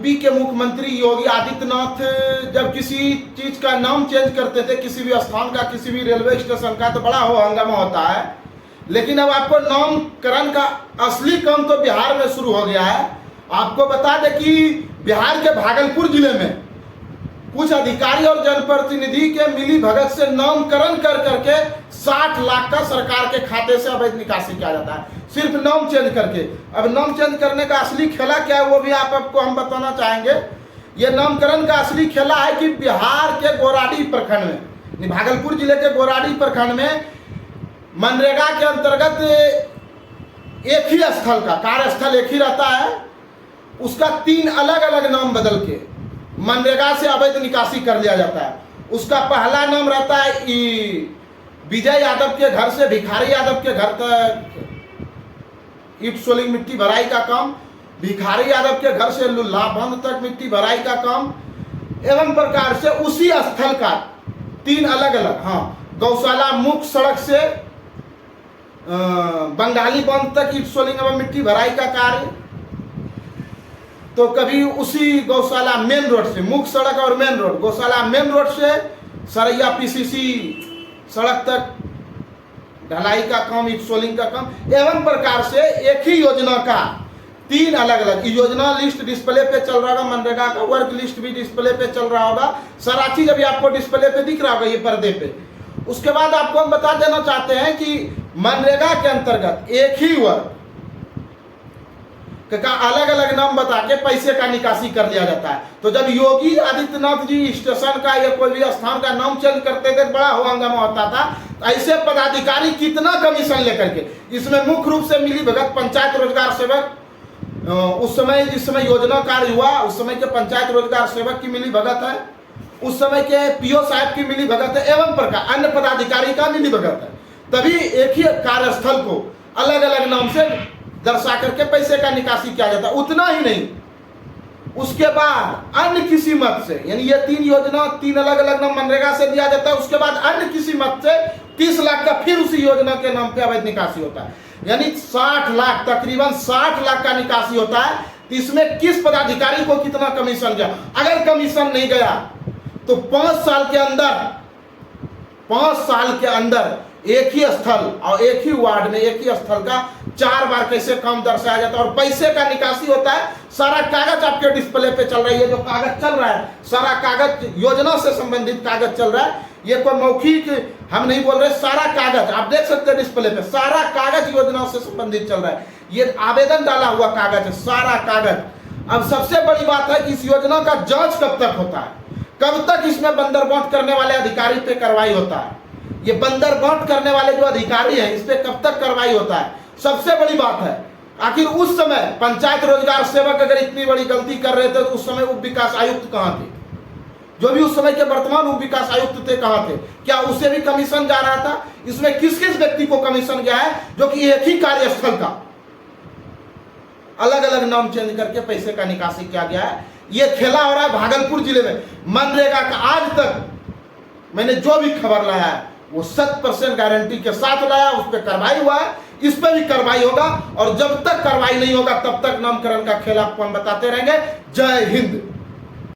UP के मुख्यमंत्री योगी आदित्यनाथ जब किसी चीज का नाम चेंज करते थे, किसी भी स्थान का, किसी भी रेलवे स्टेशन का, तो बड़ा हो हंगामा होता है। लेकिन अब आपको नामकरण का असली काम तो बिहार में शुरू हो गया है। आपको बता दें कि बिहार के भागलपुर जिले में कुछ अधिकारी और जनप्रतिनिधि के मिली भगत से नामकरण कर करके 60 लाख का सरकार के खाते से अवैध निकासी किया जाता है, सिर्फ नाम चेंज करके। अब नाम चेंज करने का असली खेला क्या है वो भी आपको हम बताना चाहेंगे। ये नामकरण का असली खेला है कि बिहार के गोराडी प्रखंड में, भागलपुर जिले के गोराडी प्रखंड में मनरेगा के अंतर्गत एक ही स्थल का कार्यस्थल एक ही रहता है, उसका 3 अलग अलग नाम बदल के मनरेगा से अवैध निकासी कर लिया जाता है। उसका पहला नाम रहता है विजय यादव के घर से भिखारी यादव के घर तक ईट सोलिंग मिट्टी भराई का काम, भिखारी यादव के घर से लुल्लाबंद तक मिट्टी भराई का काम, एवं प्रकार से उसी स्थल का 3 अलग अलग, गौशाला मुख्य सड़क से बंगाली बंद तक ईट सोलिंग एवं मिट्टी भराई का कार्य, तो कभी उसी गौशाला मेन रोड से, मुख्य सड़क और मेन रोड, गौशाला मेन रोड से सरैया पीसीसी सड़क तक ढलाई का काम, ईट सोलिंग का काम, एवं प्रकार से एक ही योजना का 3 अलग अलग योजना लिस्ट डिस्प्ले पे चल रहा होगा। मनरेगा का वर्क लिस्ट भी डिस्प्ले पे चल रहा होगा, सारा चीज अभी आपको डिस्प्ले पे दिख रहा होगा ये पर्दे पे। उसके बाद आपको हम बता देना चाहते हैं कि मनरेगा के अंतर्गत एक ही वर्ग का अलग अलग नाम बता के पैसे का निकासी कर लिया जाता है। तो जब योगी आदित्यनाथ जी स्टेशन का या कोई भी स्थान का नाम चेंज करते थे, बड़ा हो हंगामा होता था। ऐसे पदाधिकारी कितना कमीशन लेकर के, इसमें मुख्य रूप से मिली भगत पंचायत रोजगार सेवक, उस समय जिस समय योजना कार्य हुआ उस समय के पंचायत रोजगार सेवक की मिली भगत है, उस समय के पीओ साहब की मिली भगत है, एवं प्रकार अन्य पदाधिकारी का मिली भगत है। तभी एक ही कार्यस्थल को अलग अलग नाम से दर्शा करके पैसे का निकासी किया जाता है। उतना ही नहीं, उसके बाद अन्य किसी मत से, यानी ये 3 योजना 3 अलग अलग नाम मनरेगा से दिया जाता है, उसके बाद अन्य किसी मत से 30 लाख का फिर उसी योजना के नाम पे अवैध निकासी होता है। यानी 60 लाख, तकरीबन 60 लाख का निकासी होता है। इसमें किस पदाधिकारी को कितना कमीशन गया? अगर कमीशन नहीं गया तो 5 साल के अंदर एक ही स्थल और एक ही वार्ड में एक ही स्थल का 4 बार कैसे काम दर्शाया जाता है और पैसे का निकासी होता है। सारा कागज आपके डिस्प्ले पे चल रहा है, ये जो कागज चल रहा है सारा कागज योजना से संबंधित कागज चल रहा है। ये कोई मौखिक हम नहीं बोल रहे, सारा कागज आप देख सकते हैं डिस्प्ले पे, सारा कागज योजना से संबंधित चल रहा है। ये आवेदन डाला हुआ कागज है, सारा कागज। अब सबसे बड़ी बात है कि इस योजना का जांच कब तक होता है, कब तक इसमें बंदर बांट करने वाले अधिकारी पे कार्रवाई होता है, ये बंदर बांट करने वाले जो अधिकारी हैं इस पे कब तक कार्रवाई होता है। सबसे बड़ी बात है, आखिर उस समय पंचायत रोजगार सेवक अगर इतनी बड़ी गलती कर रहे थे तो उस समय उप विकास आयुक्त कहाँ थे? जो भी उस समय के वर्तमान उप विकास आयुक्त थे कहाँ थे? क्या उसे भी कमीशन जा रहा था? इसमें किस किस व्यक्ति को कमीशन गया है जो कि एक ही कार्यस्थल का अलग अलग नाम चेंज करके पैसे का निकासी किया गया है? ये खेला हो रहा है भागलपुर जिले में। मनरेगा का आज तक मैंने जो भी खबर लाया है वो 100% गारंटी के साथ लाया, उस पर कार्रवाई हुआ है, इस पर भी कार्रवाई होगा। और जब तक कार्रवाई नहीं होगा तब तक नामकरण का खेल आपको हम बताते रहेंगे। जय हिंद।